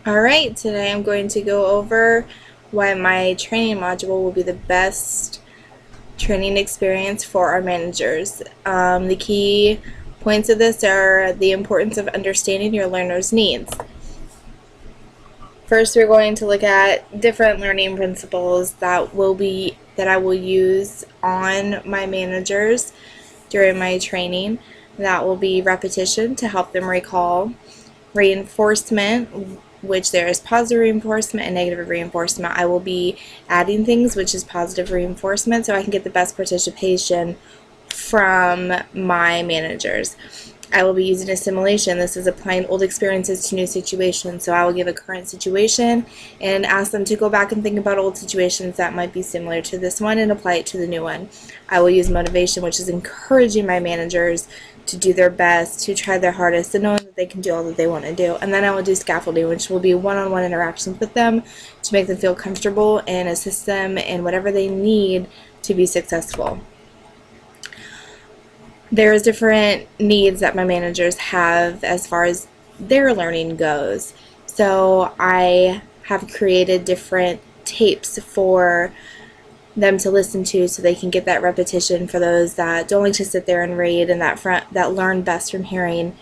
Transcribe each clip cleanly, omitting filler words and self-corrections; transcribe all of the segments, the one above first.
Alright, today I'm going to go over why my training module will be the best training experience for our managers. The key points of this are the importance of understanding your learner's needs. First, we're going to look at different learning principles that I will use on my managers during my training. That will be repetition to help them recall, reinforcement, which there is positive reinforcement and negative reinforcement. I will be adding things, which is positive reinforcement, so I can get the best participation from my managers. I will be using assimilation. This is applying old experiences to new situations. So I will give a current situation and ask them to go back and think about old situations that might be similar to this one and apply it to the new one. I will use motivation, which is encouraging my managers to do their best, to try their hardest, and knowing that they can do all that they want to do. And then I will do scaffolding, which will be one-on-one interactions with them to make them feel comfortable and assist them in whatever they need to be successful. There's different needs that my managers have as far as their learning goes. So I have created different tapes for them to listen to so they can get that repetition for those that don't like to sit there and read and that learn best from hearing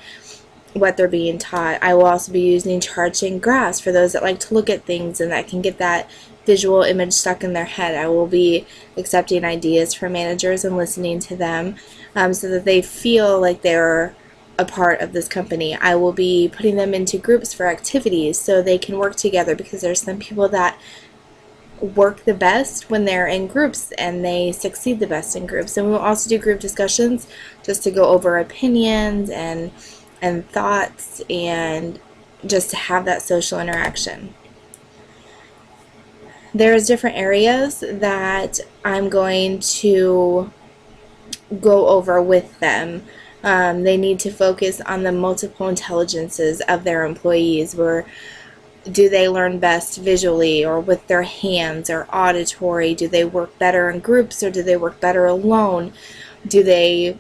what they're being taught. I will also be using charts and graphs for those that like to look at things and that can get that visual image stuck in their head. I will be accepting ideas from managers and listening to them so that they feel like they're a part of this company. I will be putting them into groups for activities so they can work together, because there's some people that work the best when they're in groups and they succeed the best in groups. And we will also do group discussions just to go over opinions and thoughts and just to have that social interaction. There's different areas that I'm going to go over with them. They need to focus on the multiple intelligences of their employees. Where do they learn best visually or with their hands or auditory? Do they work better in groups or do they work better alone? Do they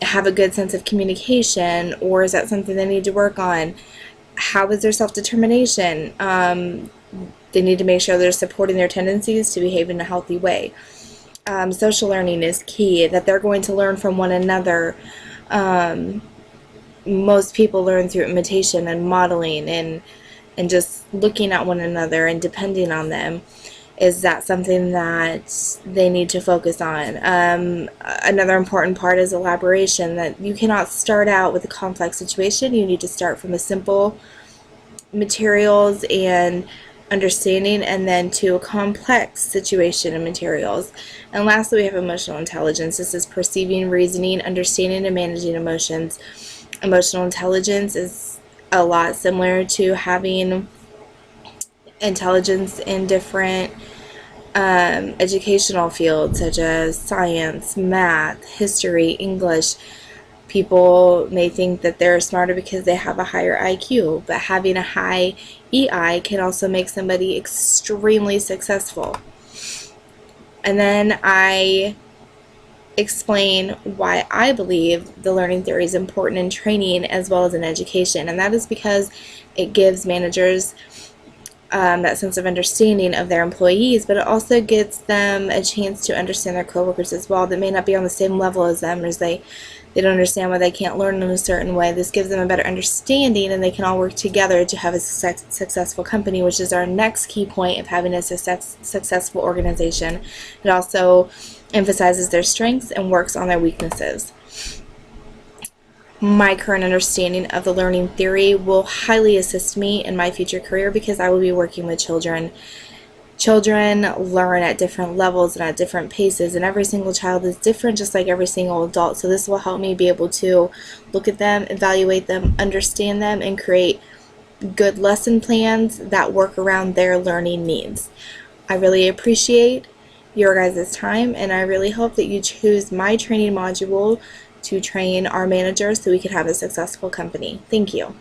have a good sense of communication, or is that something they need to work on? How is their self-determination? They need to make sure they're supporting their tendencies to behave in a healthy way. Social learning is key, that they're going to learn from one another. Most people learn through imitation and modeling and just looking at one another and depending on them. Is that something that they need to focus on? Another important part is elaboration, that you cannot start out with a complex situation. You need to start from the simple materials and understanding and then to a complex situation and materials. And lastly, we have emotional intelligence. This is perceiving, reasoning, understanding, and managing emotions. Emotional intelligence is a lot similar to having intelligence in different educational fields such as science, math, history, English. People may think that they're smarter because they have a higher IQ, but having a high EI can also make somebody extremely successful. And then I explain why I believe the learning theory is important in training as well as in education, and that is because it gives managers that sense of understanding of their employees, but it also gives them a chance to understand their coworkers as well that may not be on the same level as them, as they don't understand why they can't learn in a certain way. This gives them a better understanding, and they can all work together to have a successful company, which is our next key point of having a successful organization. It also emphasizes their strengths and works on their weaknesses. My current understanding of the learning theory will highly assist me in my future career because I will be working with children. Children learn at different levels and at different paces, and every single child is different, just like every single adult. So this will help me be able to look at them, evaluate them, understand them, and create good lesson plans that work around their learning needs. I really appreciate your guys' time, and I really hope that you choose my training module to train our managers so we can have a successful company. Thank you.